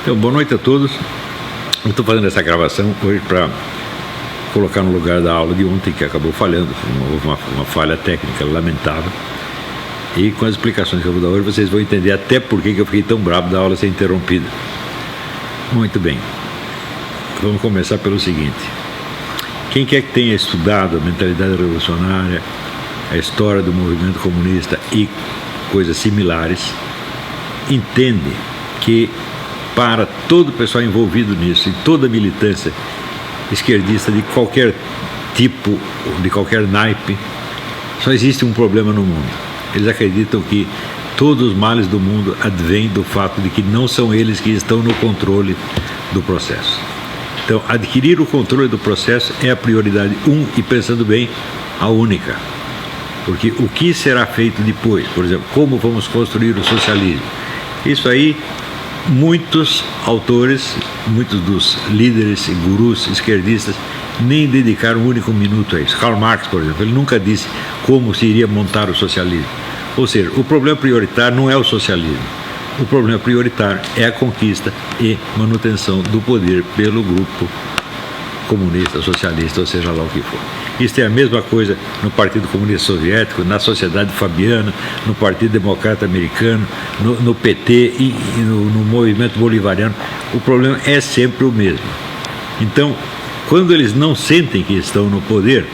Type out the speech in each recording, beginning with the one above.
Então, boa noite a todos. Eu estou fazendo essa gravação hoje para colocar no lugar da aula de ontem, que acabou falhando. Houve uma falha técnica lamentável. E com as explicações que eu vou dar hoje, vocês vão entender até por que eu fiquei tão bravo da aula ser interrompida. Muito bem. Vamos começar pelo seguinte. Quem quer que tenha estudado a mentalidade revolucionária, a história do movimento comunista e coisas similares, entende que para todo o pessoal envolvido nisso e toda a militância esquerdista de qualquer tipo, de qualquer naipe, só existe um problema no mundo. Eles acreditam que todos os males do mundo advêm do fato de que não são eles que estão no controle do processo. Então, adquirir o controle do processo é a prioridade e, pensando bem, a única. Porque o que será feito depois, por exemplo, como vamos construir o socialismo, isso aí muitos autores, muitos dos líderes e gurus esquerdistas nem dedicaram um único minuto a isso. Karl Marx, por exemplo, ele nunca disse como se iria montar o socialismo. Ou seja, o problema prioritário não é o socialismo. O problema prioritário é a conquista e manutenção do poder pelo grupo comunista, socialista, ou seja lá o que for. Isso é a mesma coisa no Partido Comunista Soviético, na Sociedade Fabiana, no Partido Democrata Americano, no PT e no movimento bolivariano. O problema é sempre o mesmo. Então, quando eles não sentem que estão no poder,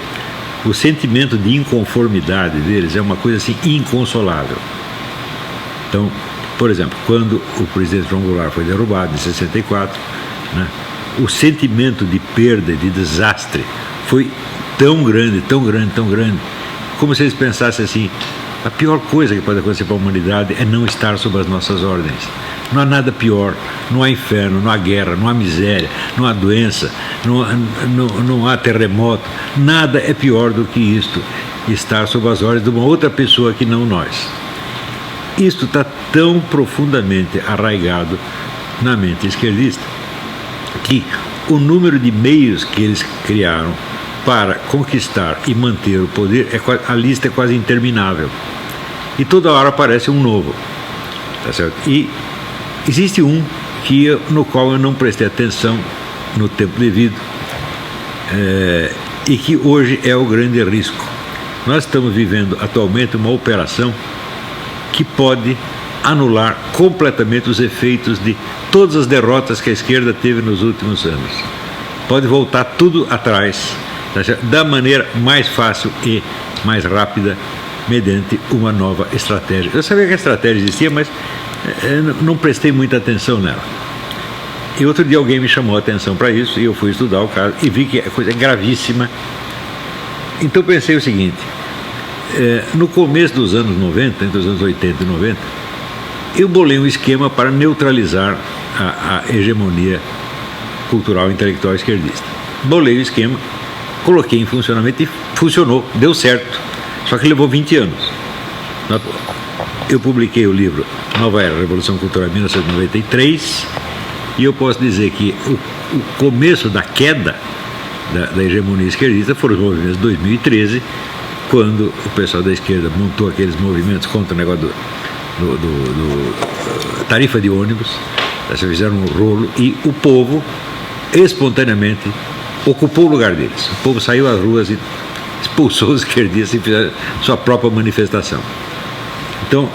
o sentimento de inconformidade deles é uma coisa assim inconsolável. Então, por exemplo, quando o presidente João Goulart foi derrubado em 64, né, o sentimento de perda e de desastre foi tão grande, como se eles pensassem assim: a pior coisa que pode acontecer para a humanidade é não estar sob as nossas ordens. Não há nada pior, não há inferno, não há guerra, não há miséria, não há doença, não há terremoto, nada é pior do que isto, estar sob as ordens de uma outra pessoa que não nós. Isto está tão profundamente arraigado na mente esquerdista que o número de meios que eles criaram para conquistar e manter o poder, a lista é quase interminável. E toda hora aparece um novo. Tá certo? E existe um no qual eu não prestei atenção no tempo devido, e que hoje é o grande risco. Nós estamos vivendo atualmente uma operação que pode anular completamente os efeitos de todas as derrotas que a esquerda teve nos últimos anos. Pode voltar tudo atrás, da maneira mais fácil e mais rápida, mediante uma nova estratégia. Eu sabia que a estratégia existia, mas não prestei muita atenção nela. E outro dia alguém me chamou a atenção para isso, e eu fui estudar o caso, e vi que a coisa é gravíssima. Então pensei o seguinte: no começo dos anos 90, entre os anos 80 e 90, eu bolei um esquema para neutralizar a hegemonia cultural e intelectual esquerdista. Bolei o esquema, coloquei em funcionamento e funcionou, deu certo. Só que levou 20 anos. Eu publiquei o livro Nova Era, Revolução Cultural, em 1993, e eu posso dizer que o começo da queda da hegemonia esquerdista foram os movimentos de 2013, quando o pessoal da esquerda montou aqueles movimentos contra o negócio do tarifa de ônibus, eles fizeram um rolo e o povo espontaneamente ocupou o lugar deles. O povo saiu às ruas e expulsou os esquerdistas e fizeram sua própria manifestação. Então,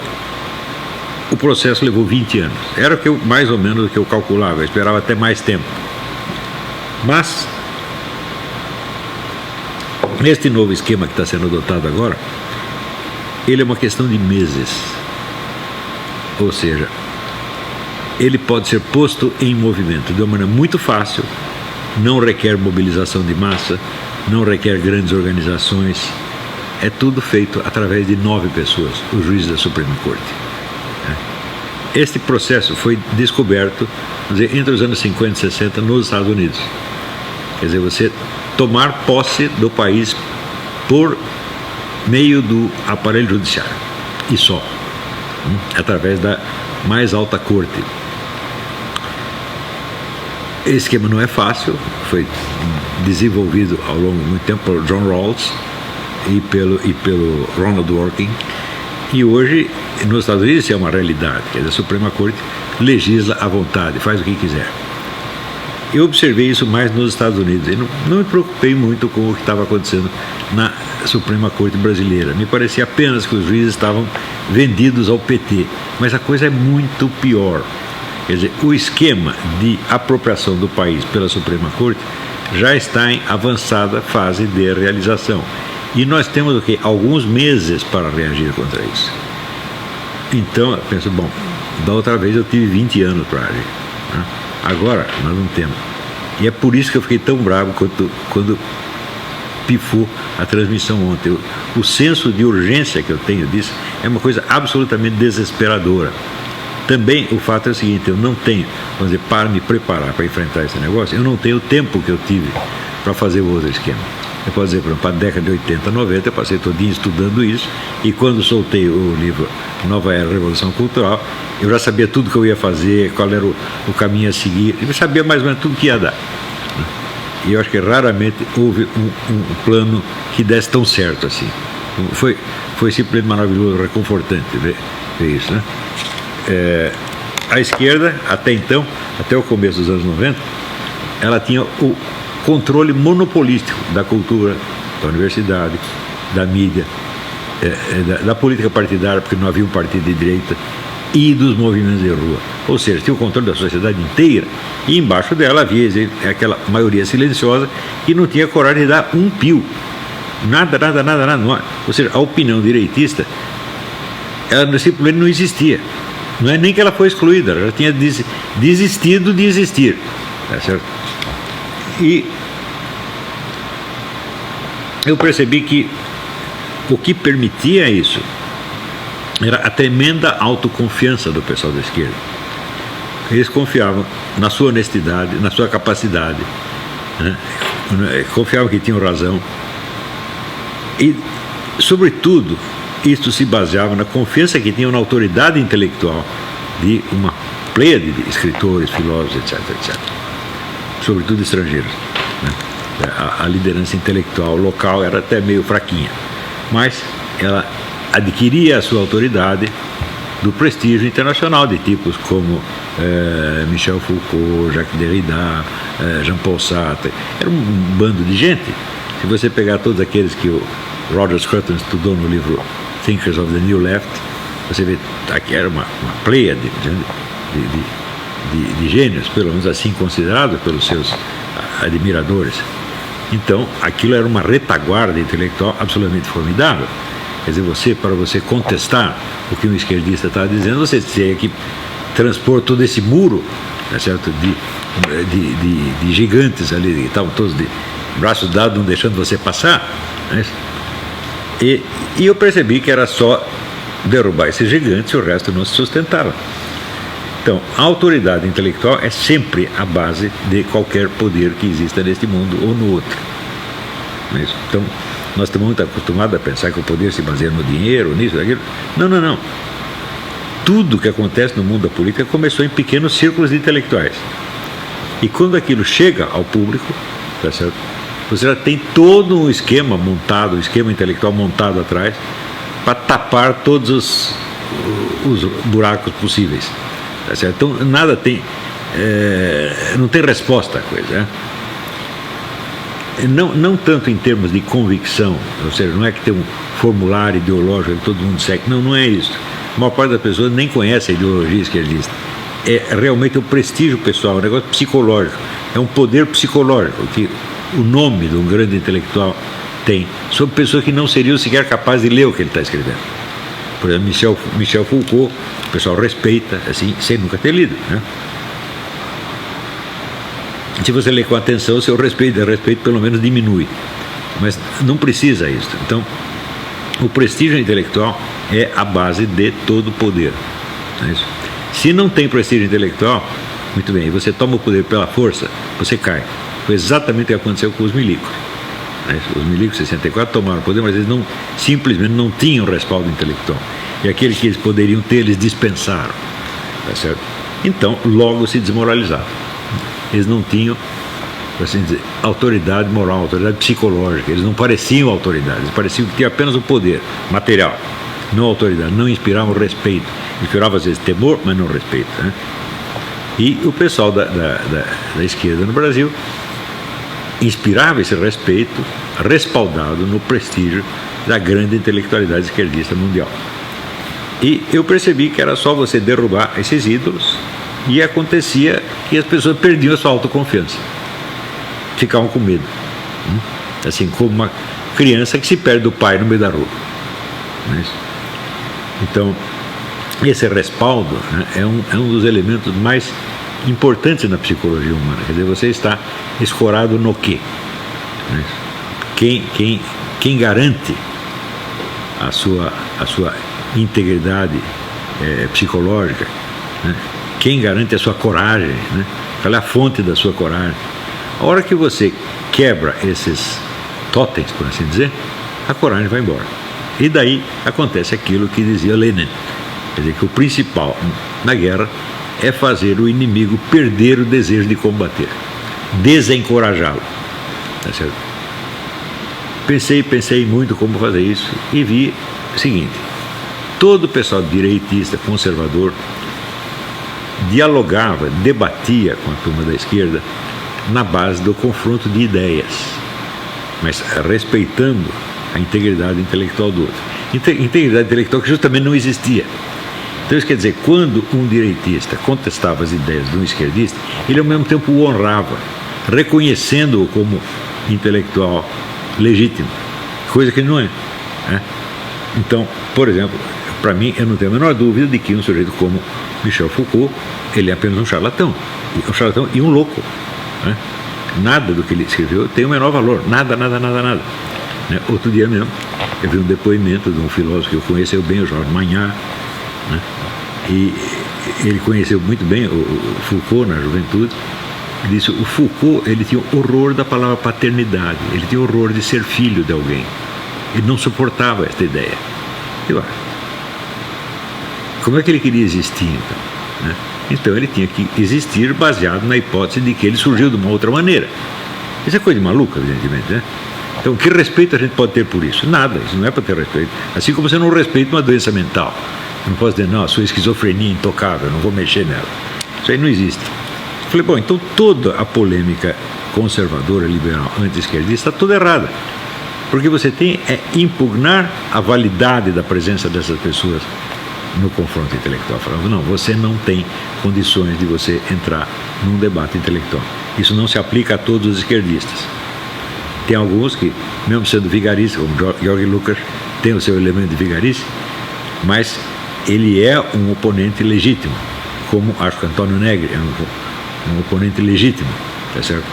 o processo levou 20 anos. Era mais ou menos o que eu calculava, eu esperava até mais tempo. Mas neste novo esquema que está sendo adotado agora, ele é uma questão de meses. Ou seja, ele pode ser posto em movimento de uma maneira muito fácil, não requer mobilização de massa, não requer grandes organizações, é tudo feito através de 9 pessoas, os juízes da Suprema Corte. Este processo foi descoberto, entre os anos 50 e 60 nos Estados Unidos. Quer dizer, você tomar posse do país por meio do aparelho judiciário, e só, através da mais alta corte. Esse esquema não é fácil, foi desenvolvido ao longo de muito tempo por John Rawls e pelo Ronald Dworkin, e hoje nos Estados Unidos isso é uma realidade. Quer dizer, a Suprema Corte legisla à vontade, faz o que quiser. Eu observei isso mais nos Estados Unidos. Eu não me preocupei muito com o que estava acontecendo na Suprema Corte brasileira. Me parecia apenas que os juízes estavam vendidos ao PT. Mas a coisa é muito pior. Quer dizer, o esquema de apropriação do país pela Suprema Corte já está em avançada fase de realização. E nós temos o quê? Alguns meses para reagir contra isso. Então, eu penso, bom, da outra vez eu tive 20 anos para agir, né? Agora nós não temos. E é por isso que eu fiquei tão bravo quando pifou a transmissão ontem. O senso de urgência que eu tenho disso é uma coisa absolutamente desesperadora. Também o fato é o seguinte, eu não tenho, vamos dizer, para me preparar para enfrentar esse negócio, eu não tenho o tempo que eu tive para fazer o outro esquema. Eu posso dizer, por exemplo, para a década de 80, 90, eu passei todo dia estudando isso, e quando soltei o livro Nova Era, Revolução Cultural, eu já sabia tudo que eu ia fazer, qual era o caminho a seguir, eu sabia mais ou menos tudo que ia dar. E eu acho que raramente houve um plano que desse tão certo assim. Foi simplesmente maravilhoso, reconfortante ver isso, né? A esquerda, até então, até o começo dos anos 90, ela tinha o controle monopolístico da cultura, da universidade, da mídia, da política partidária, porque não havia um partido de direita, e dos movimentos de rua. Ou seja, tinha o controle da sociedade inteira, e embaixo dela havia aquela maioria silenciosa que não tinha coragem de dar um pio. Nada. Ou seja, a opinião direitista, ela simplesmente não existia. Não é nem que ela foi excluída, ela já tinha desistido de existir. Tá certo? E eu percebi que o que permitia isso era a tremenda autoconfiança do pessoal da esquerda. Eles confiavam na sua honestidade, na sua capacidade, né? Confiavam que tinham razão. E, sobretudo, isso se baseava na confiança que tinham na autoridade intelectual de uma pleiade de escritores, filósofos, etc. Sobretudo estrangeiros, né? A liderança intelectual local era até meio fraquinha, mas ela adquiria a sua autoridade do prestígio internacional de tipos como Michel Foucault, Jacques Derrida, Jean-Paul Sartre. Era um bando de gente. Se você pegar todos aqueles que o Roger Scruton estudou no livro Thinkers of the New Left, você vê que era uma pleiade de gênios, pelo menos assim considerados pelos seus admiradores. Então, aquilo era uma retaguarda intelectual absolutamente formidável. Quer dizer, para você contestar o que um esquerdista estava dizendo, você tinha que transpor todo esse muro, tá certo? De gigantes ali, que estavam todos de braços dados, não deixando você passar. Né? E eu percebi que era só derrubar esses gigantes e o resto não se sustentava. Então, a autoridade intelectual é sempre a base de qualquer poder que exista neste mundo ou no outro. Não é isso? Então, nós estamos muito acostumados a pensar que o poder se baseia no dinheiro, nisso, naquilo. Não. Tudo que acontece no mundo da política começou em pequenos círculos de intelectuais. E quando aquilo chega ao público, tá certo? Você já tem todo um esquema montado, um esquema intelectual montado atrás, para tapar todos os buracos possíveis. Tá certo? Então, nada tem. Não tem resposta à coisa. Né? Não tanto em termos de convicção, ou seja, não é que tem um formulário ideológico que todo mundo segue. Não é isso. A maior parte das pessoas nem conhece a ideologia esquerdista. É realmente um prestígio pessoal, um negócio psicológico. É um poder psicológico que o nome de um grande intelectual tem sobre pessoas que não seriam sequer capazes de ler o que ele está escrevendo. Por exemplo, Michel Foucault, o pessoal respeita, assim, sem nunca ter lido. Né? Se você lê com atenção, o seu respeito pelo menos diminui. Mas não precisa isso. Então, o prestígio intelectual é a base de todo o poder. Não é isso? Se não tem prestígio intelectual, muito bem, você toma o poder pela força, você cai. Foi exatamente o que aconteceu com os milicos. Os milicos em 64 tomaram o poder, mas eles simplesmente não tinham respaldo intelectual. E aqueles que eles poderiam ter, eles dispensaram. Tá certo? Então, logo se desmoralizaram. Eles não tinham, por assim dizer, autoridade moral, autoridade psicológica. Eles não pareciam autoridade, eles pareciam que tinham apenas o poder material, não autoridade, não inspiravam respeito. Inspiravam às vezes temor, mas não respeito. Né? E o pessoal da esquerda no Brasil inspirava esse respeito, respaldado no prestígio da grande intelectualidade esquerdista mundial. E eu percebi que era só você derrubar esses ídolos e acontecia que as pessoas perdiam a sua autoconfiança, ficavam com medo, assim como uma criança que se perde do pai no meio da rua. Então, esse respaldo, né, é um dos elementos mais importantes na psicologia humana. Quer dizer, você está escorado no quê? Né? Quem garante a sua integridade psicológica, né? Quem garante a sua coragem, né? Qual é a fonte da sua coragem? A hora que você quebra esses totens, por assim dizer, a coragem vai embora. E daí acontece aquilo que dizia Lenin, quer dizer, que o principal na guerra é fazer o inimigo perder o desejo de combater, desencorajá-lo. Tá certo? Pensei muito como fazer isso e vi o seguinte: todo o pessoal direitista, conservador, dialogava, debatia com a turma da esquerda na base do confronto de ideias, mas respeitando a integridade intelectual do outro. Integridade intelectual que justamente não existia. Então isso quer dizer, quando um direitista contestava as ideias de um esquerdista, ele ao mesmo tempo o honrava, reconhecendo-o como intelectual legítimo, coisa que ele não é, né? Então, por exemplo, para mim, eu não tenho a menor dúvida de que um sujeito como Michel Foucault, ele é apenas um charlatão e um louco, né? Nada do que ele escreveu tem o menor valor, nada. Né? Outro dia mesmo, eu vi um depoimento de um filósofo que eu conheceu bem, o Jorge Magnard, né? E ele conheceu muito bem o Foucault na juventude. Disse, o Foucault, ele tinha horror da palavra paternidade, ele tinha horror de ser filho de alguém, ele não suportava esta ideia. E, como é que ele queria existir, então? Né? Então ele tinha que existir baseado na hipótese de que ele surgiu de uma outra maneira. Isso é coisa de maluca, evidentemente, né? Então, que respeito a gente pode ter por isso? Nada, isso não é para ter respeito. Assim como você não respeita uma doença mental. Eu não posso dizer, não, a sua esquizofrenia é intocável, eu não vou mexer nela. Isso aí não existe. Eu falei, bom, então toda a polêmica conservadora, liberal, anti-esquerdista está toda errada. Porque você tem impugnar a validade da presença dessas pessoas no confronto intelectual, falando, não, você não tem condições de você entrar num debate intelectual. Isso não se aplica a todos os esquerdistas. Tem alguns que, mesmo sendo vigaristas, como Georg Lucas, tem o seu elemento de vigarice, mas ele é um oponente legítimo, como acho que Antônio Negri é um oponente legítimo, tá certo?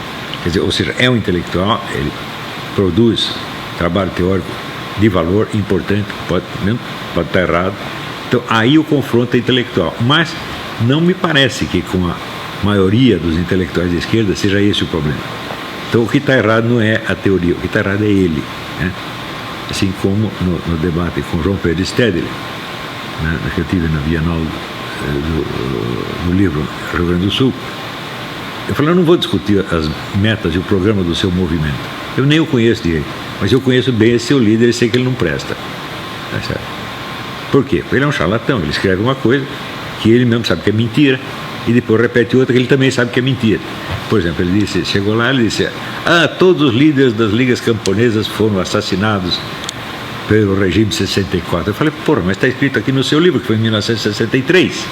Quer dizer, ou seja, é um intelectual, ele produz trabalho teórico de valor importante, pode estar errado. Então, aí o confronto é intelectual. Mas não me parece que com a maioria dos intelectuais de esquerda seja esse o problema. Então, o que está errado não é a teoria, o que está errado é ele. Né? Assim como no debate com João Pedro Stedley, né, que eu tive na Bienal do livro Rio Grande do Sul, eu falei, eu não vou discutir as metas e o programa do seu movimento. Eu nem o conheço direito, mas eu conheço bem esse seu líder e sei que ele não presta. Tá certo? Por quê? Porque ele é um charlatão, ele escreve uma coisa que ele mesmo sabe que é mentira e depois repete outra que ele também sabe que é mentira. Por exemplo, ele disse, chegou lá e disse, todos os líderes das ligas camponesas foram assassinados pelo regime 64. Eu falei, porra, mas está escrito aqui no seu livro que foi em 1963.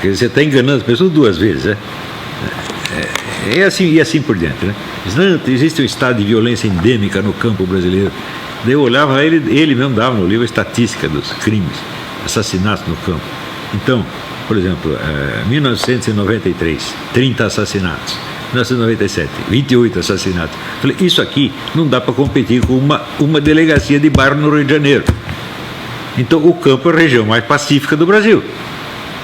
Quer dizer, você está enganando as pessoas duas vezes, né? E assim por diante, né? Não, existe um estado de violência endêmica no campo brasileiro. Daí eu olhava, ele mesmo dava no livro a estatística dos crimes, assassinatos no campo. Então, por exemplo, 1993, 30 assassinatos. 1997, 28 assassinatos. Falei, isso aqui não dá para competir com uma delegacia de bairro no Rio de Janeiro. Então, o campo é a região mais pacífica do Brasil.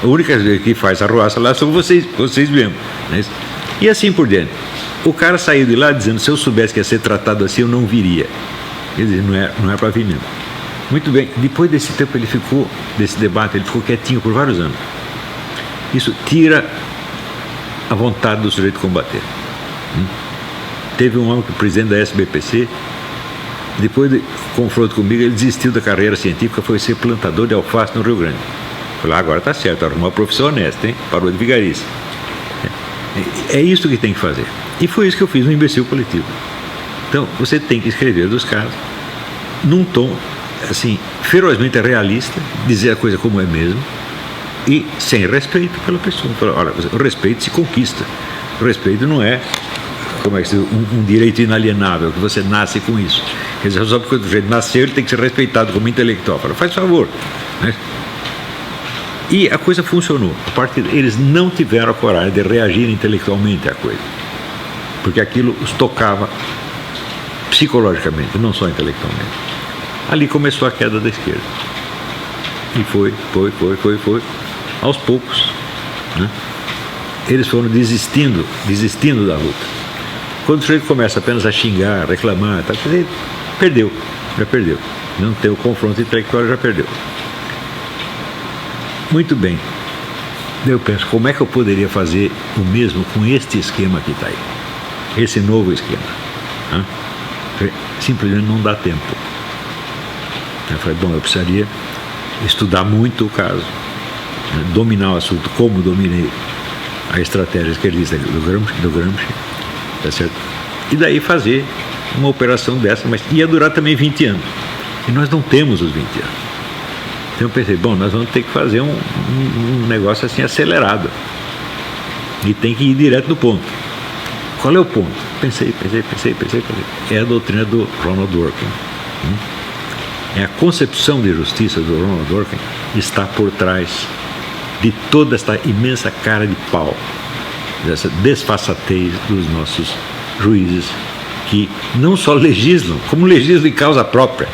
A única que faz arruaça lá são vocês mesmos. Né? E assim por diante. O cara saiu de lá dizendo, se eu soubesse que ia ser tratado assim, eu não viria. Quer dizer, não é para vir mesmo. Muito bem, depois desse tempo desse debate, ele ficou quietinho por vários anos. Isso tira a vontade do sujeito combater. Teve um homem que, presidente da SBPC, depois de confronto comigo, ele desistiu da carreira científica, foi ser plantador de alface no Rio Grande. Falei, agora está certo, arrumou uma profissão honesta, hein? Parou de vigarice. É isso que tem que fazer. E foi isso que eu fiz no Imbecil Coletivo. Então, você tem que escrever dos casos num tom, assim, ferozmente realista, dizer a coisa como é mesmo, e sem respeito pela pessoa. Olha, o respeito se conquista. O respeito não é, como é que se diz, um direito inalienável, que você nasce com isso. Quer dizer, só porque o sujeito nasceu, ele tem que ser respeitado como intelectual. Fala, faz favor. Né? E a coisa funcionou. A partir eles não tiveram a coragem de reagir intelectualmente à coisa, porque aquilo os tocava psicologicamente, não só intelectualmente. Ali começou a queda da esquerda. E foi. Aos poucos, né? Eles foram desistindo da luta. Quando o sujeito começa apenas a xingar, reclamar, ele já perdeu. Não tem o confronto intelectual, já perdeu. Muito bem. Eu penso, como é que eu poderia fazer o mesmo com este esquema que está aí? Esse novo esquema. Né? Simplesmente não dá tempo. Eu falei, bom, eu precisaria estudar muito o caso, né? Dominar o assunto, como dominei a estratégia esquerdista do Gramsci, tá certo? E daí fazer uma operação dessa, mas ia durar também 20 anos. E nós não temos os 20 anos. Então eu pensei, bom, nós vamos ter que fazer um negócio assim acelerado. E tem que ir direto no ponto. Qual é o ponto? Pensei. É a doutrina do Ronald Dworkin. É a concepção de justiça do Ronald Dworkin está por trás de toda esta imensa cara de pau, dessa desfaçatez dos nossos juízes, que não só legislam, como legislam em causa própria.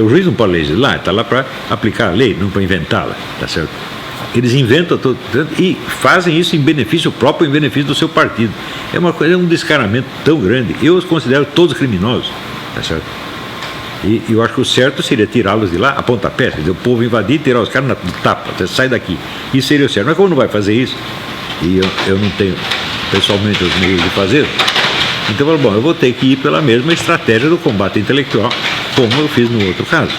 O juiz não pode legislar, está lá para aplicar a lei, não para inventá-la, tá certo? Eles inventam tudo e fazem isso em benefício próprio, em benefício do seu partido. É uma coisa, é um descaramento tão grande. Eu os considero todos criminosos, tá certo? E eu acho que o certo seria tirá-los de lá a pontapé, quer dizer, o povo invadir e tirar os caras na tapa, você sai daqui. Isso seria o certo. Mas como não vai fazer isso, e eu não tenho pessoalmente os meios de fazer, então eu falo, bom, eu vou ter que ir pela mesma estratégia do combate intelectual, como eu fiz no outro caso.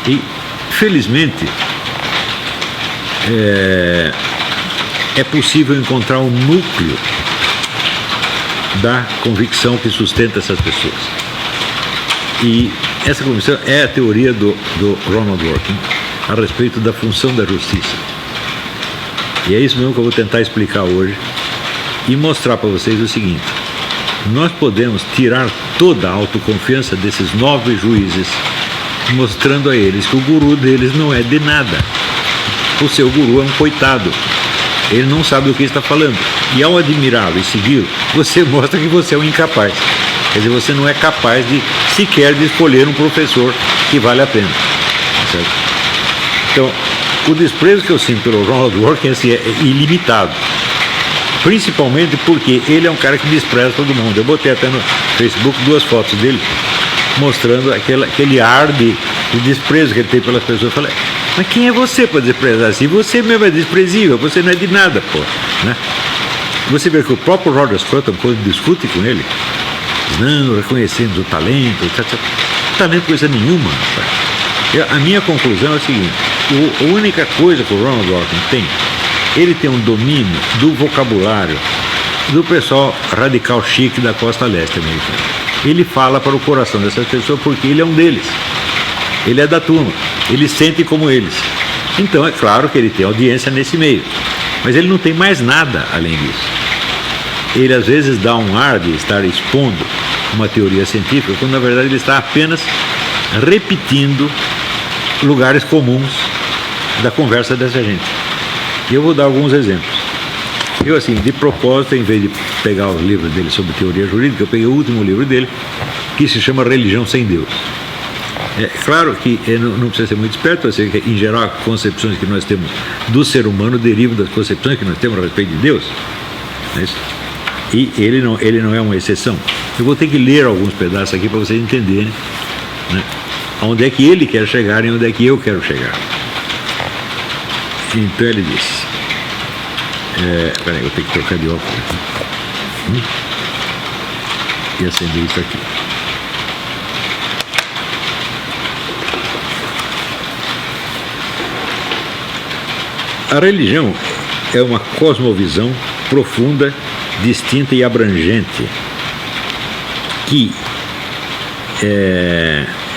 E, felizmente, é possível encontrar um núcleo da convicção que sustenta essas pessoas. E essa convicção é a teoria do Ronald Dworkin a respeito da função da justiça. E é isso mesmo que eu vou tentar explicar hoje e mostrar para vocês o seguinte: nós podemos tirar toda a autoconfiança desses 9 juízes, mostrando a eles que o guru deles não é de nada. O seu guru é um coitado. Ele não sabe do que está falando. E ao admirá-lo e segui-lo, você mostra que você é um incapaz. Quer dizer, você não é capaz de sequer de escolher um professor que vale a pena. Certo? Então, o desprezo que eu sinto pelo Ronald Dworkin assim, é ilimitado. Principalmente porque ele é um cara que despreza todo mundo. Eu botei até no Facebook 2 fotos dele mostrando aquele ar de desprezo que ele tem pelas pessoas. Eu falei, mas quem é você para desprezar assim? Você mesmo é desprezível, você não é de nada, pô. Né? Você vê que o próprio Roger Scruton, quando discute com ele, diz, não, reconhecemos o talento, etc. Talento coisa nenhuma, rapaz. A minha conclusão é o seguinte: a única coisa que o Ronald Dworkin tem, ele tem um domínio do vocabulário do pessoal radical chique da costa leste americana. Ele fala para o coração dessas pessoas porque ele é um deles. Ele é da turma. Ele sente como eles. Então é claro que ele tem audiência nesse meio. Mas ele não tem mais nada além disso. Ele às vezes dá um ar de estar expondo uma teoria científica, quando na verdade ele está apenas repetindo lugares comuns da conversa dessa gente. E eu vou dar alguns exemplos. Eu, assim, de propósito, em vez de pegar os livros dele sobre teoria jurídica, eu peguei o último livro dele, que se chama Religião Sem Deus. É claro que não precisa ser muito esperto, assim, que, em geral, as concepções que nós temos do ser humano derivam das concepções que nós temos a respeito de Deus. Não é isso? E ele não é uma exceção. Eu vou ter que ler alguns pedaços aqui para vocês entenderem, né, onde é que ele quer chegar e onde é que eu quero chegar. Então ele disse, peraí, eu tenho que trocar de óculos e acender isso aqui. A religião é uma cosmovisão profunda, distinta e abrangente, que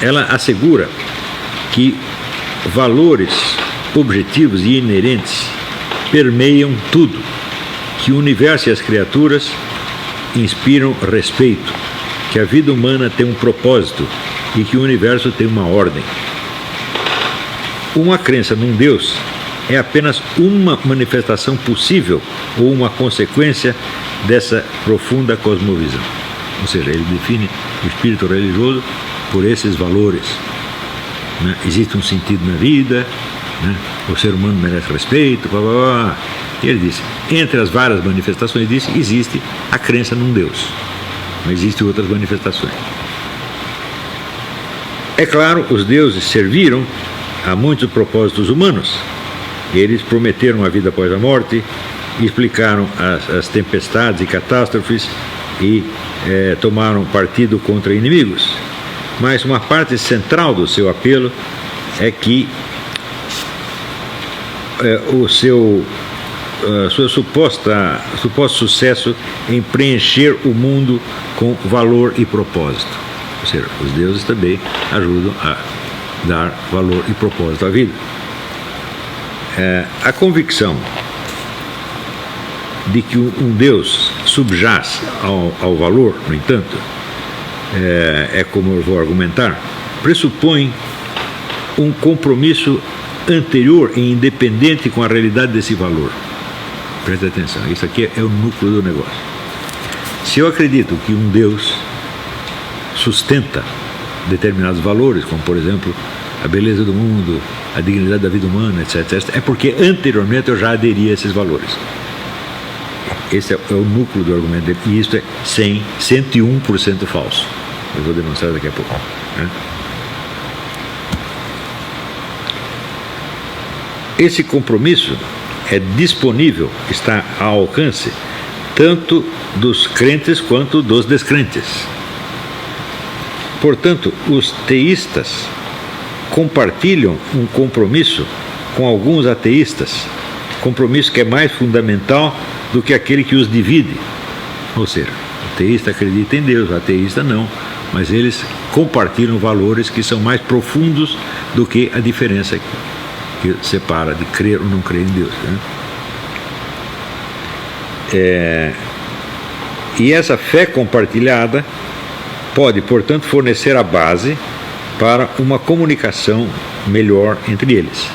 ela assegura que valores objetivos e inerentes permeiam tudo, que o universo e as criaturas inspiram respeito, que a vida humana tem um propósito e que o universo tem uma ordem. Uma crença num Deus é apenas uma manifestação possível ou uma consequência dessa profunda cosmovisão. Ou seja, ele define o espírito religioso por esses valores. Né? Existe um sentido na vida, né? O ser humano merece respeito, blá, blá, blá. E ele disse, entre as várias manifestações disso, existe a crença num Deus, mas existem outras manifestações. É claro, os deuses serviram a muitos propósitos humanos. Eles prometeram a vida após a morte, explicaram as tempestades e catástrofes e tomaram partido contra inimigos. Mas uma parte central do seu apelo é que seu suposto sucesso em preencher o mundo com valor e propósito. Ou seja, os deuses também ajudam a dar valor e propósito à vida. A convicção de que um Deus subjaz ao valor, no entanto, como eu vou argumentar, pressupõe um compromisso anterior e independente com a realidade desse valor. Preste atenção, isso aqui é o núcleo do negócio. Se eu acredito que um Deus sustenta determinados valores, como por exemplo a beleza do mundo, a dignidade da vida humana, etc., é porque anteriormente eu já aderi a esses valores. Esse é o núcleo do argumento dele, e isso é 101% falso. Eu vou demonstrar daqui a pouco. Né? Esse compromisso é disponível, está ao alcance, tanto dos crentes quanto dos descrentes. Portanto, os teístas compartilham um compromisso com alguns ateístas, compromisso que é mais fundamental do que aquele que os divide. Ou seja, o teísta acredita em Deus, o ateísta não, mas eles compartilham valores que são mais profundos do que a diferença que separa de crer ou não crer em Deus. Né? E essa fé compartilhada pode, portanto, fornecer a base para uma comunicação melhor entre eles.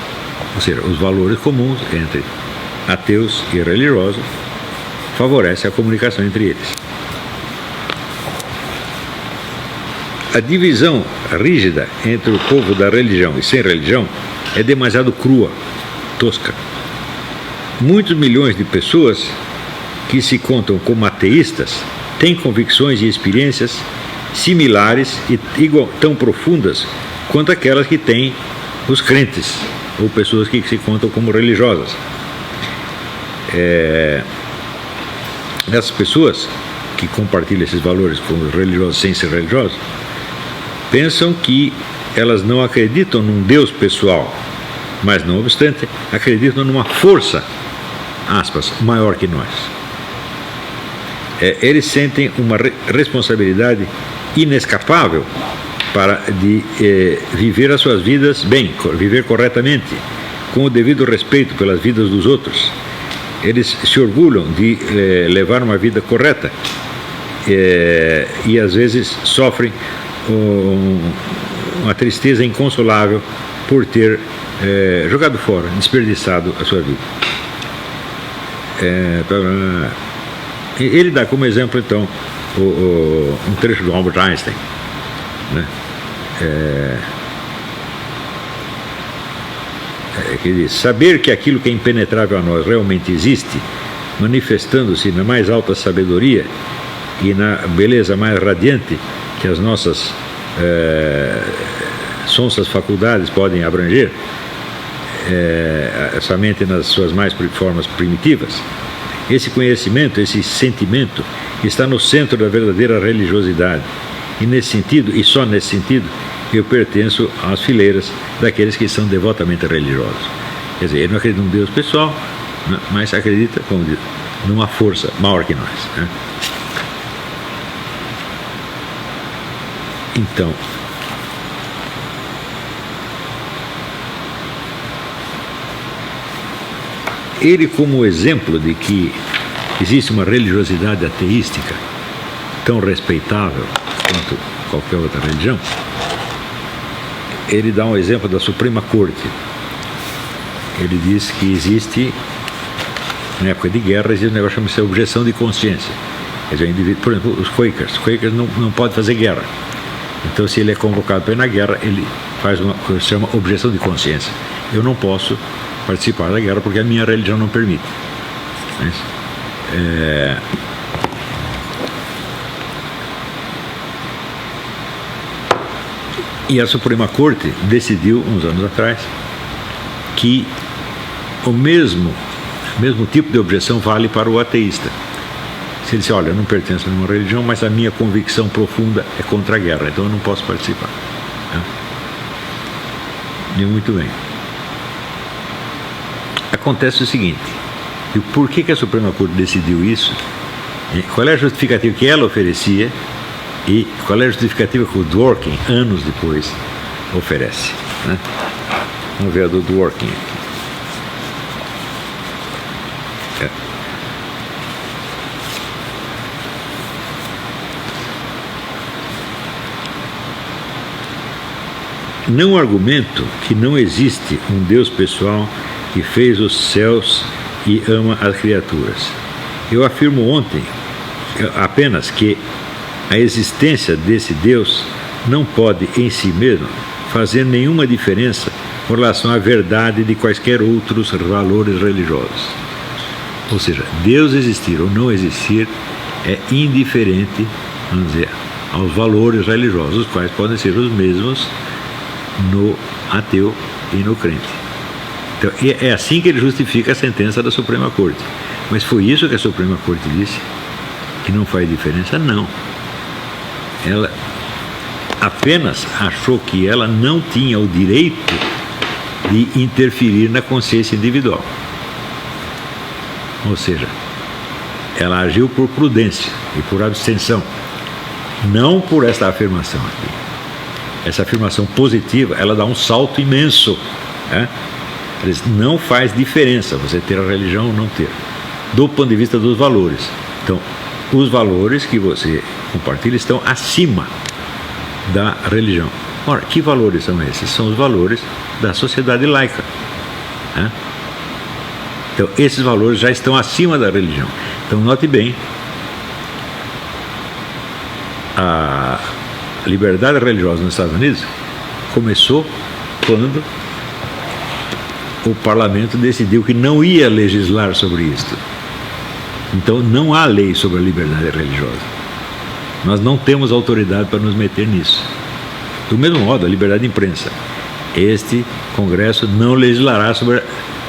Ou seja, os valores comuns entre ateus e religiosos favorecem a comunicação entre eles. A divisão rígida entre o povo da religião e sem religião é demasiado crua, tosca. Muitos milhões de pessoas que se contam como ateístas têm convicções e experiências similares e tão profundas quanto aquelas que têm os crentes, ou pessoas que se contam como religiosas. Essas pessoas que compartilham esses valores como religiosos sem ser religiosos, pensam que elas não acreditam num Deus pessoal, mas não obstante, acreditam numa força, aspas, maior que nós. Eles sentem uma responsabilidade inescapável de viver as suas vidas bem, viver corretamente, com o devido respeito pelas vidas dos outros. Eles se orgulham de levar uma vida correta e às vezes sofrem uma tristeza inconsolável por ter jogado fora, desperdiçado a sua vida. Ele dá como exemplo, então, um trecho do Albert Einstein, né? Que diz: saber que aquilo que é impenetrável a nós realmente existe, manifestando-se na mais alta sabedoria e na beleza mais radiante que as nossas sonsas faculdades podem abranger, somente nas suas mais formas primitivas. Esse conhecimento, esse sentimento está no centro da verdadeira religiosidade. E nesse sentido, e só nesse sentido, eu pertenço às fileiras daqueles que são devotamente religiosos. Quer dizer, ele não acredita num Deus pessoal, mas acredita, como diz, numa força maior que nós, né? Então, ele, como exemplo de que existe uma religiosidade ateística tão respeitável quanto qualquer outra religião, ele dá um exemplo da Suprema Corte. Ele diz que existe, na época de guerra, existe um negócio chamado de objeção de consciência. Quer dizer, o indivíduo, por exemplo, os Quakers não podem fazer guerra. Então, se ele é convocado para ir na guerra, ele faz uma coisa que se chama objeção de consciência. Eu não posso participar da guerra porque a minha religião não permite. E a Suprema Corte decidiu, uns anos atrás, que o mesmo tipo de objeção vale para o ateísta. Se ele diz, olha, eu não pertenço a nenhuma religião, mas a minha convicção profunda é contra a guerra, então eu não posso participar. E muito bem. Acontece o seguinte, e por que a Suprema Corte decidiu isso? Qual é a justificativa que ela oferecia e qual é a justificativa que o Dworkin, anos depois, oferece, né? Vamos ver a do Dworkin aqui. Não argumento que não existe um Deus pessoal que fez os céus e ama as criaturas. Eu afirmo ontem apenas que a existência desse Deus não pode em si mesmo fazer nenhuma diferença com relação à verdade de quaisquer outros valores religiosos. Ou seja, Deus existir ou não existir é indiferente, vamos dizer, aos valores religiosos, os quais podem ser os mesmos no ateu e no crente. Então, é assim que ele justifica a sentença da Suprema Corte. Mas foi isso que a Suprema Corte disse? Que não faz diferença? Não. Ela apenas achou que ela não tinha o direito de interferir na consciência individual. Ou seja, ela agiu por prudência e por abstenção, não por esta afirmação aqui. Essa afirmação positiva, ela dá um salto imenso, né? Não faz diferença você ter a religião ou não ter, do ponto de vista dos valores. Então, os valores que você compartilha estão acima da religião. Ora, que valores são esses? São os valores da sociedade laica, né? Então, esses valores já estão acima da religião. Então, note bem, a liberdade religiosa nos Estados Unidos começou quando o parlamento decidiu que não ia legislar sobre isto. Então não há lei sobre a liberdade religiosa. Nós não temos autoridade para nos meter nisso. Do mesmo modo, a liberdade de imprensa. Este Congresso não legislará sobre a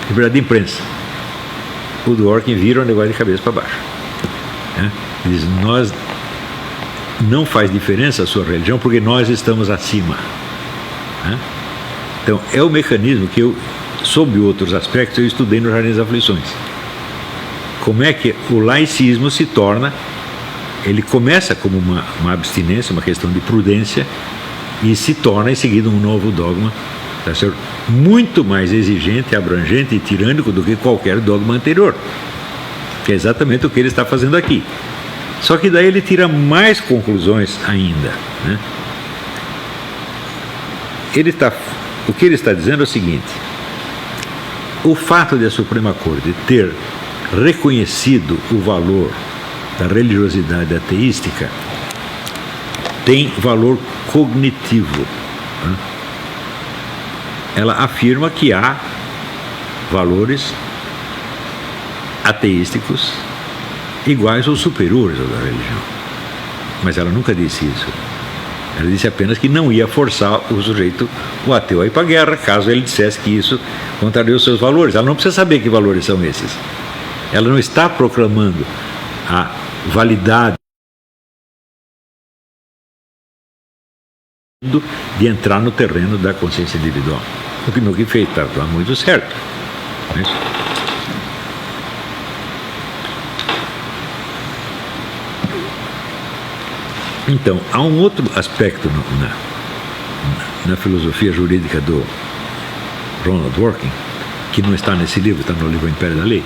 liberdade de imprensa. O Dworkin vira o negócio de cabeça para baixo, né? Diz, nós não faz diferença a sua religião porque nós estamos acima, né? Então é o mecanismo que eu, sob outros aspectos, eu estudei no Jardim das Aflições. Como é que o laicismo se torna, ele começa como uma abstinência, uma questão de prudência, e se torna em seguida um novo dogma, tá certo? Muito mais exigente, abrangente e tirânico do que qualquer dogma anterior, que é exatamente o que ele está fazendo aqui. Só que daí ele tira mais conclusões ainda, né? O que ele está dizendo é o seguinte: o fato de a Suprema Corte ter reconhecido o valor da religiosidade ateística tem valor cognitivo, né? Ela afirma que há valores ateísticos iguais ou superiores aos da religião. Mas ela nunca disse isso. Ela disse apenas que não ia forçar o sujeito, o ateu, a ir para a guerra, caso ele dissesse que isso contraria os seus valores. Ela não precisa saber que valores são esses. Ela não está proclamando a validade de entrar no terreno da consciência individual. O que fez está muito certo. Não é isso? Então, há um outro aspecto na filosofia jurídica do Ronald Dworkin, que não está nesse livro, está no livro Império da Lei.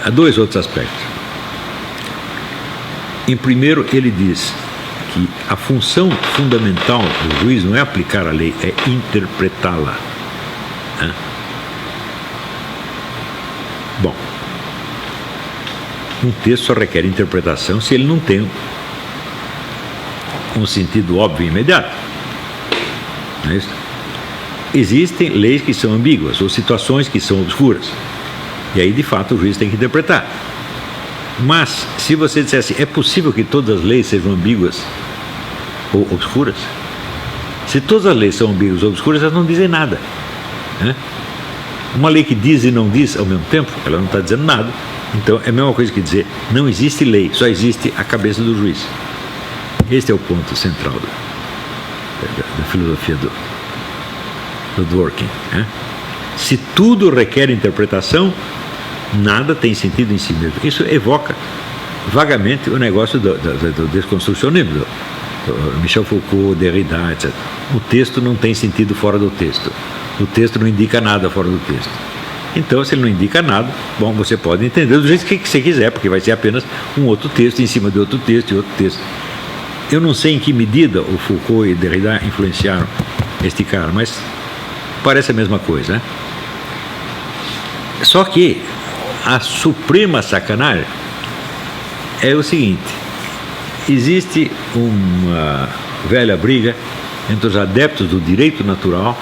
Há dois outros aspectos. Em primeiro, ele diz que a função fundamental do juiz não é aplicar a lei, é interpretá-la. Bom, um texto só requer interpretação se ele não tem um sentido óbvio e imediato. Não é isso? Existem leis que são ambíguas ou situações que são obscuras. E aí, de fato, o juiz tem que interpretar. Mas, se você dissesse, é possível que todas as leis sejam ambíguas ou obscuras? Se todas as leis são ambíguas ou obscuras, elas não dizem nada. Né? Uma lei que diz e não diz ao mesmo tempo, ela não está dizendo nada. Então, é a mesma coisa que dizer, não existe lei, só existe a cabeça do juiz. Este é o ponto central da filosofia do Dworkin. Né? Se tudo requer interpretação, nada tem sentido em si mesmo. Isso evoca vagamente o negócio do desconstrucionismo, do Michel Foucault, Derrida, etc. O texto não tem sentido fora do texto. O texto não indica nada fora do texto. Então, se ele não indica nada, bom, você pode entender do jeito que você quiser, porque vai ser apenas um outro texto em cima de outro texto e outro texto. Eu não sei em que medida o Foucault e Derrida influenciaram este cara, mas parece a mesma coisa, né? Só que a suprema sacanagem é o seguinte: existe uma velha briga entre os adeptos do direito natural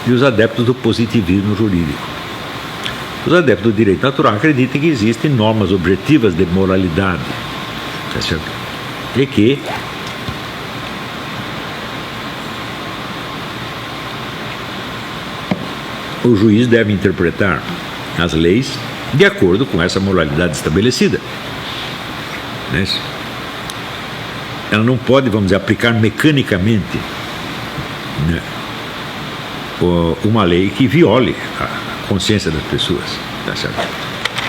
e os adeptos do positivismo jurídico. Os adeptos do direito natural acreditam que existem normas objetivas de moralidade, tá certo? E que o juiz deve interpretar as leis de acordo com essa moralidade estabelecida. Né? Ela não pode, vamos dizer, aplicar mecanicamente, né, uma lei que viole a consciência das pessoas. Tá certo?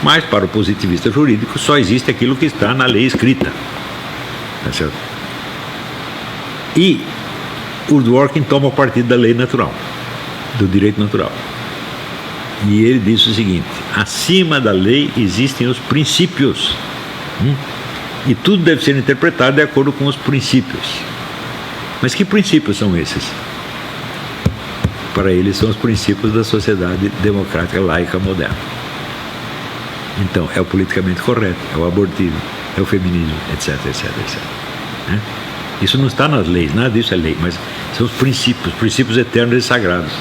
Mas, para o positivista jurídico, só existe aquilo que está na lei escrita. Tá certo? E o Dworkin toma partido da lei natural, do direito natural. E ele diz o seguinte: acima da lei existem os princípios. E tudo deve ser interpretado de acordo com os princípios. Mas que princípios são esses? Para ele são os princípios da sociedade democrática laica moderna. Então, é o politicamente correto, é o abortismo, é o feminismo, etc, etc, etc. Né? Isso não está nas leis, nada disso é lei, mas são os princípios eternos e sagrados.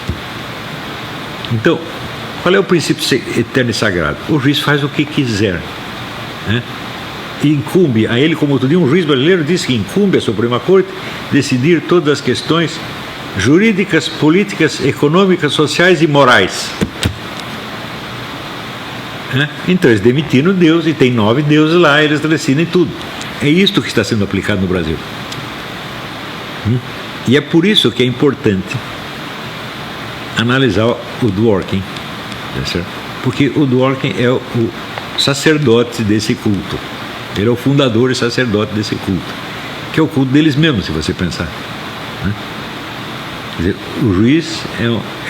Então, qual é o princípio eterno e sagrado? O juiz faz o que quiser. Né? E incumbe a ele, como outro dia um juiz brasileiro disse que incumbe a Suprema Corte decidir todas as questões jurídicas, políticas, econômicas, sociais e morais. Então eles demitiram Deus e tem 9 deuses lá, eles decidem tudo. É isto que está sendo aplicado no Brasil. E é por isso que é importante analisar o Dworkin, porque o Dworkin é o sacerdote desse culto. Ele é o fundador e sacerdote desse culto, que é o culto deles mesmos, se você pensar. Quer dizer, o juiz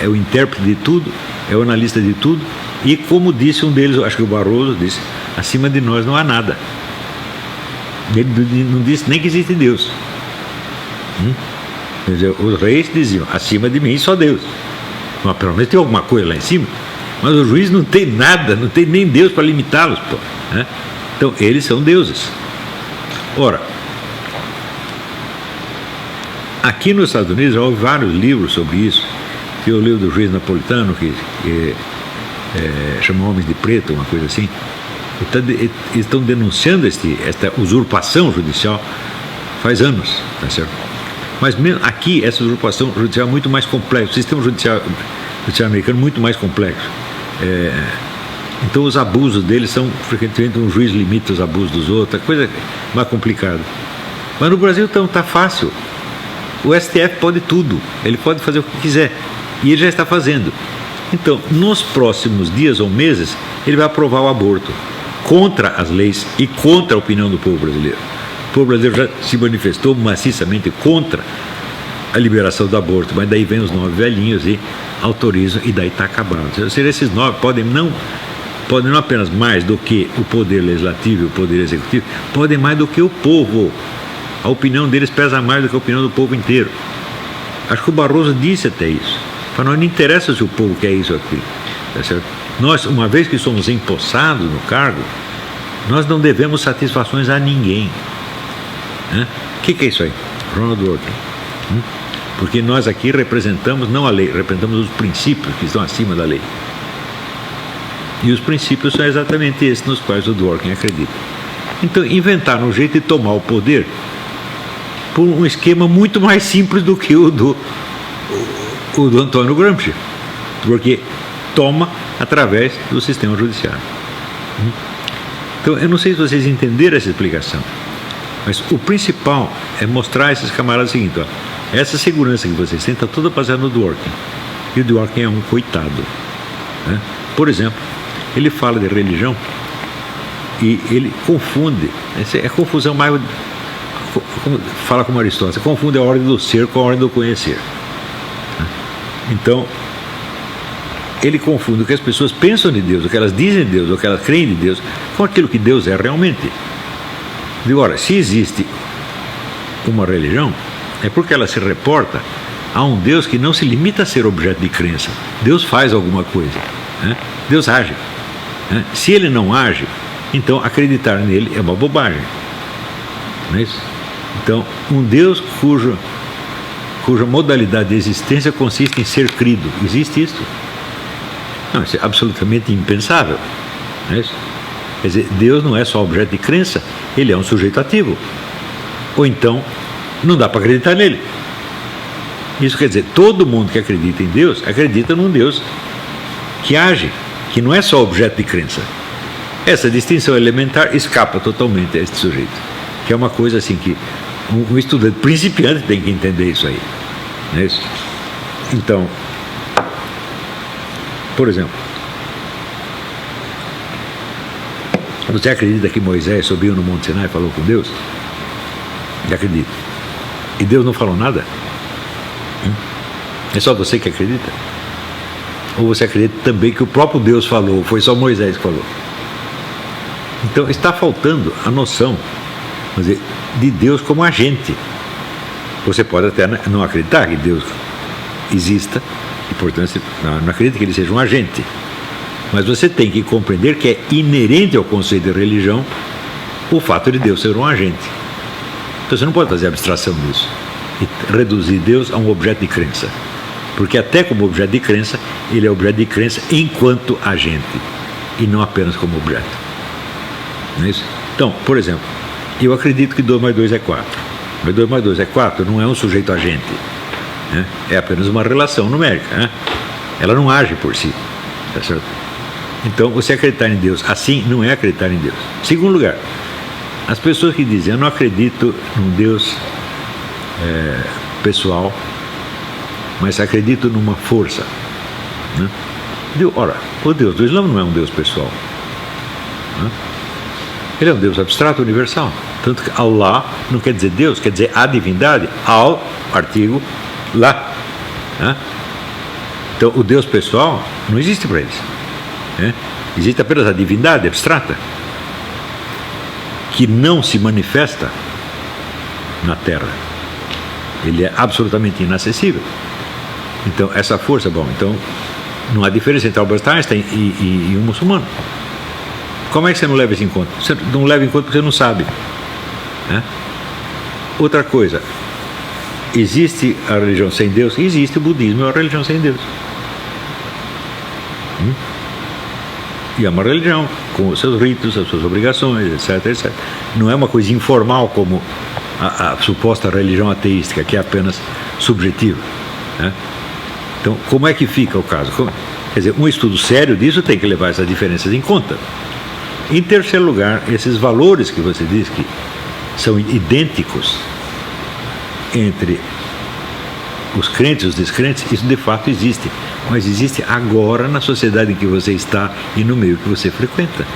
é o intérprete de tudo, é o analista de tudo, e como disse um deles, acho que o Barroso disse, acima de nós não há nada. Ele não disse nem que existe Deus. Quer dizer, os reis diziam, acima de mim só Deus. Mas pelo menos tem alguma coisa lá em cima. Mas o juiz não tem nada, não tem nem Deus para limitá-los. Então, eles são deuses. Ora, aqui nos Estados Unidos já houve vários livros sobre isso. Tem o livro do juiz napolitano, que chama Homens de Preto, uma coisa assim. Eles estão denunciando esta usurpação judicial faz anos, tá certo? Mas mesmo aqui, essa usurpação judicial é muito mais complexa. O sistema judicial americano é muito mais complexo. Então os abusos deles são, frequentemente, um juiz limita os abusos dos outros, coisa mais complicada. Mas no Brasil então está fácil. O STF pode tudo, ele pode fazer o que quiser, e ele já está fazendo. Então, nos próximos dias ou meses, ele vai aprovar o aborto, contra as leis e contra a opinião do povo brasileiro. O povo brasileiro já se manifestou maciçamente contra a liberação do aborto, mas daí vem os 9 velhinhos e autorizam, e daí está acabado. Ou seja, esses 9 podem não apenas mais do que o poder legislativo e o poder executivo, podem mais do que o povo. A opinião deles pesa mais do que a opinião do povo inteiro. Acho que o Barroso disse até isso. Falou, não interessa se o povo quer isso ou aquilo. Tá certo? Nós, uma vez que somos empossados no cargo, nós não devemos satisfações a ninguém. O que é isso aí? Ronald Working. Porque nós aqui representamos não a lei, representamos os princípios que estão acima da lei. E os princípios são exatamente esses nos quais o Dworkin acredita. Então, inventaram um jeito de tomar o poder por um esquema muito mais simples do que o do Antônio Gramsci, porque toma através do sistema judiciário. Então, eu não sei se vocês entenderam essa explicação, mas o principal é mostrar a esses camaradas o seguinte: ó, essa segurança que vocês têm está toda baseada no Dworkin, e o Dworkin é um coitado, né? Por exemplo, ele fala de religião e ele confunde, é confusão mais, fala como Aristóteles, confunde a ordem do ser com a ordem do conhecer. Então, ele confunde o que as pessoas pensam de Deus, o que elas dizem de Deus, o que elas creem de Deus, com aquilo que Deus é realmente. Agora, se existe uma religião, é porque ela se reporta a um Deus que não se limita a ser objeto de crença. Deus faz alguma coisa, né? Deus age, né? Se ele não age, então acreditar nele é uma bobagem, não é isso? Então, um Deus cuja modalidade de existência consiste em ser crido, existe isso? Não, isso é absolutamente impensável, não é isso? Quer dizer, Deus não é só objeto de crença, ele é um sujeito ativo. Ou então, não dá para acreditar nele. Isso quer dizer, todo mundo que acredita em Deus, acredita num Deus que age, que não é só objeto de crença. Essa distinção elementar escapa totalmente a este sujeito, que é uma coisa assim que um estudante principiante tem que entender isso aí, não é isso? Então, por exemplo, você acredita que Moisés subiu no Monte Sinai e falou com Deus? Eu acredito. E Deus não falou nada? É só você que acredita? Ou você acredita também que o próprio Deus falou, foi só Moisés que falou? Então está faltando a noção, quer dizer, de Deus como agente. Você pode até não acreditar que Deus exista, e portanto não acredita que ele seja um agente. Mas você tem que compreender que é inerente ao conceito de religião o fato de Deus ser um agente. Então você não pode fazer abstração disso e reduzir Deus a um objeto de crença. Porque até como objeto de crença, ele é objeto de crença enquanto agente, e não apenas como objeto. Não é isso? Então, por exemplo, eu acredito que 2 mais 2 é 4. Mas 2 mais 2 é 4 não é um sujeito agente, né? É apenas uma relação numérica, né? Ela não age por si, tá certo? Então, você acreditar em Deus assim não é acreditar em Deus. Segundo lugar, as pessoas que dizem, eu não acredito num Deus pessoal, mas acredito numa força, né? Ora, o Deus do Islã não é um Deus pessoal, né? Ele é um Deus abstrato universal. Tanto que Allah não quer dizer Deus, quer dizer a divindade. Al, artigo, lá, né? Então o Deus pessoal não existe para eles, né? Existe apenas a divindade abstrata, que não se manifesta na Terra. Ele é absolutamente inacessível. Então essa força, então não há diferença entre Albert Einstein e um muçulmano. Como é que você não leva isso em conta? Você não leva em conta porque você não sabe, né? Outra coisa, existe a religião sem Deus? Existe, o budismo é uma religião sem Deus. E é uma religião com os seus ritos, as suas obrigações, etc, etc. Não é uma coisa informal como a suposta religião ateística, que é apenas subjetiva, né? Então, como é que fica o caso? Quer dizer, um estudo sério disso tem que levar essas diferenças em conta. Em terceiro lugar, esses valores que você diz que são idênticos entre os crentes e os descrentes, isso de fato existe. mas existe agora na sociedade em que você está e no meio que você frequenta.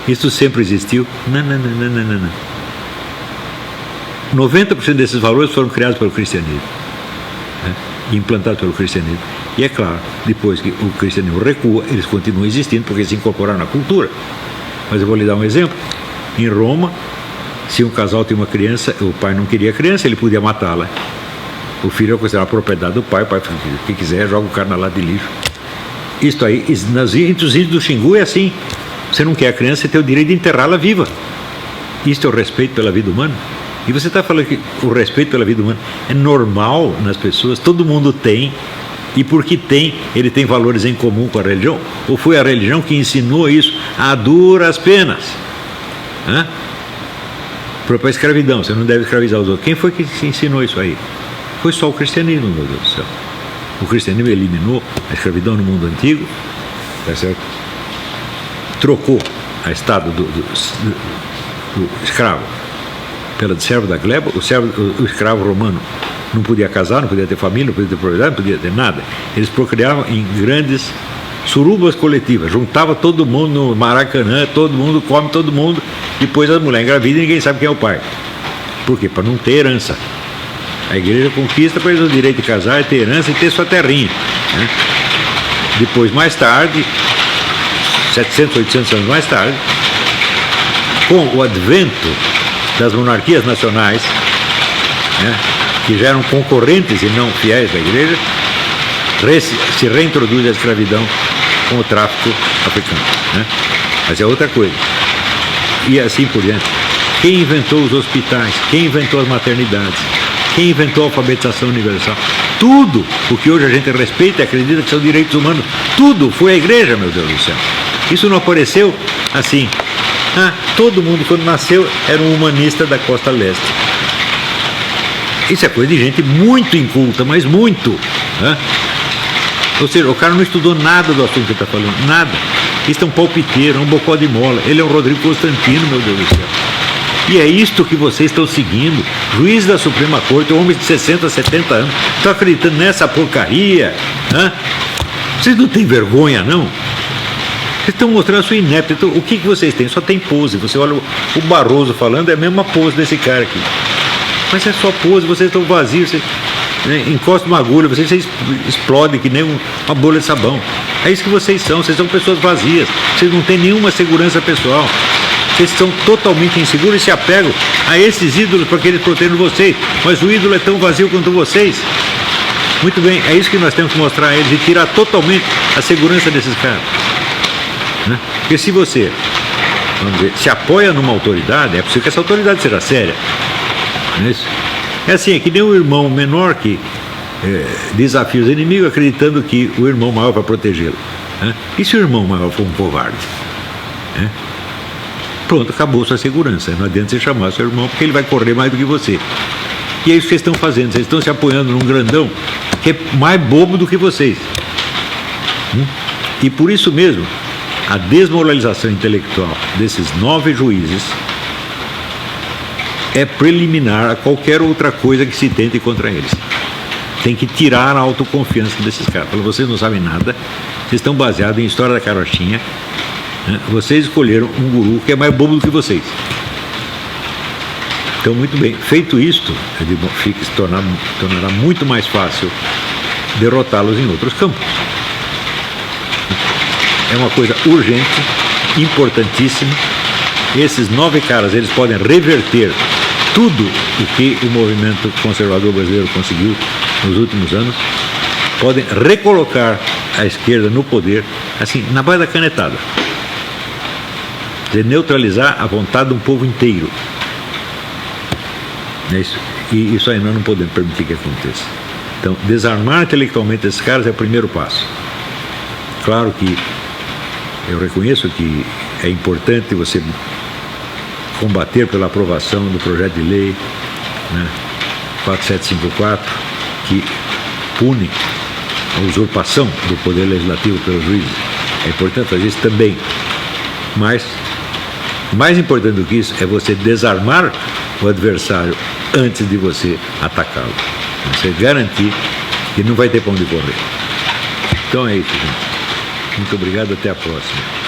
Isso sempre existiu? Não. 90% desses valores foram criados pelo cristianismo, né? Implantados pelo cristianismo. E é claro, depois que o cristianismo recua, eles continuam existindo porque se incorporaram na cultura. Mas eu vou lhe dar um exemplo. Em Roma, se um casal tinha uma criança, o pai não queria a criança, ele podia matá-la. O filho é considerado propriedade do pai, o pai, o que quiser, joga o cara na lata de lixo. Isto aí, entre os índios do Xingu é assim. Você não quer a criança, você tem o direito de enterrá-la viva. Isto é o respeito pela vida humana. E você está falando que o respeito pela vida humana é normal nas pessoas, todo mundo tem, e porque tem, ele tem valores em comum com a religião? Ou foi a religião que ensinou isso a duras penas? Para a escravidão, você não deve escravizar os outros. Quem foi que ensinou isso aí? Foi só o cristianismo, meu Deus do céu. O cristianismo eliminou a escravidão no mundo antigo, tá certo? Trocou a estado do escravo pela de servo da gleba. O escravo romano não podia casar, não podia ter família, não podia ter propriedade, não podia ter nada. Eles procriavam em grandes surubas coletivas, juntava todo mundo no Maracanã, todo mundo come todo mundo, depois a mulher engravida e ninguém sabe quem é o pai. Por quê? Para não ter herança. A igreja conquista para eles o direito de casar, ter herança e ter sua terrinha, né? Depois, mais tarde, 700, 800 anos mais tarde, com o advento das monarquias nacionais, né, que já eram concorrentes e não fiéis da igreja, se reintroduz a escravidão com o tráfico africano, né? Mas é outra coisa. E assim por diante. Quem inventou os hospitais? Quem inventou as maternidades? Quem inventou a alfabetização universal? Tudo o que hoje a gente respeita e acredita que são direitos humanos, tudo foi a igreja, meu Deus do céu. Isso não apareceu assim. Todo mundo quando nasceu era um humanista da costa leste. Isso é coisa de gente muito inculta, mas muito, né? Ou seja, o cara não estudou nada do assunto que ele está falando, nada. Isso é um palpiteiro, é um bocó de mola. Ele é um Rodrigo Constantino, meu Deus do céu. E é isto que vocês estão seguindo. Juiz da Suprema Corte, homens de 60, 70 anos, estão acreditando nessa porcaria. Vocês não têm vergonha, não? Vocês estão mostrando a sua ineptidão. O que vocês têm? Só tem pose. Você olha o Barroso falando, é a mesma pose desse cara aqui. Mas é só pose, vocês estão vazios. Vocês, né, encostam uma agulha, vocês explodem que nem uma bolha de sabão. É isso que vocês são pessoas vazias. Vocês não têm nenhuma segurança pessoal. Vocês são totalmente inseguros e se apegam a esses ídolos para que eles protejam vocês. Mas o ídolo é tão vazio quanto vocês. Muito bem, é isso que nós temos que mostrar a eles e tirar totalmente a segurança desses caras, né? Porque se você, vamos dizer, se apoia numa autoridade, é possível que essa autoridade seja séria. Não é isso? É assim, é que nem o irmão menor que desafia os inimigos acreditando que o irmão maior vai protegê-lo, né? E se o irmão maior for um covarde, né? Pronto, acabou sua segurança. Não adianta você chamar seu irmão porque ele vai correr mais do que você. E é isso que vocês estão fazendo. Vocês estão se apoiando num grandão que é mais bobo do que vocês. E por isso mesmo, a desmoralização intelectual desses 9 juízes é preliminar a qualquer outra coisa que se tente contra eles. Tem que tirar a autoconfiança desses caras. Vocês não sabem nada, vocês estão baseados em história da carochinha, né? Vocês escolheram um guru que é mais bobo do que vocês. Então, muito bem, feito isto, se tornará muito mais fácil derrotá-los em outros campos. É uma coisa urgente, importantíssima. Esses 9 caras, eles podem reverter tudo o que o movimento conservador brasileiro conseguiu nos últimos anos, podem recolocar a esquerda no poder, assim, na base da canetada. De neutralizar a vontade de um povo inteiro. É isso. E isso aí nós não podemos permitir que aconteça. Então, desarmar intelectualmente esses caras é o primeiro passo. Claro que eu reconheço que é importante você combater pela aprovação do projeto de lei, né, 4754, que pune a usurpação do poder legislativo pelos juízes. É importante fazer isso também. Mas, mais importante do que isso, é você desarmar o adversário antes de você atacá-lo. Você garantir que não vai ter pra onde correr. Então é isso, gente. Muito obrigado, até a próxima.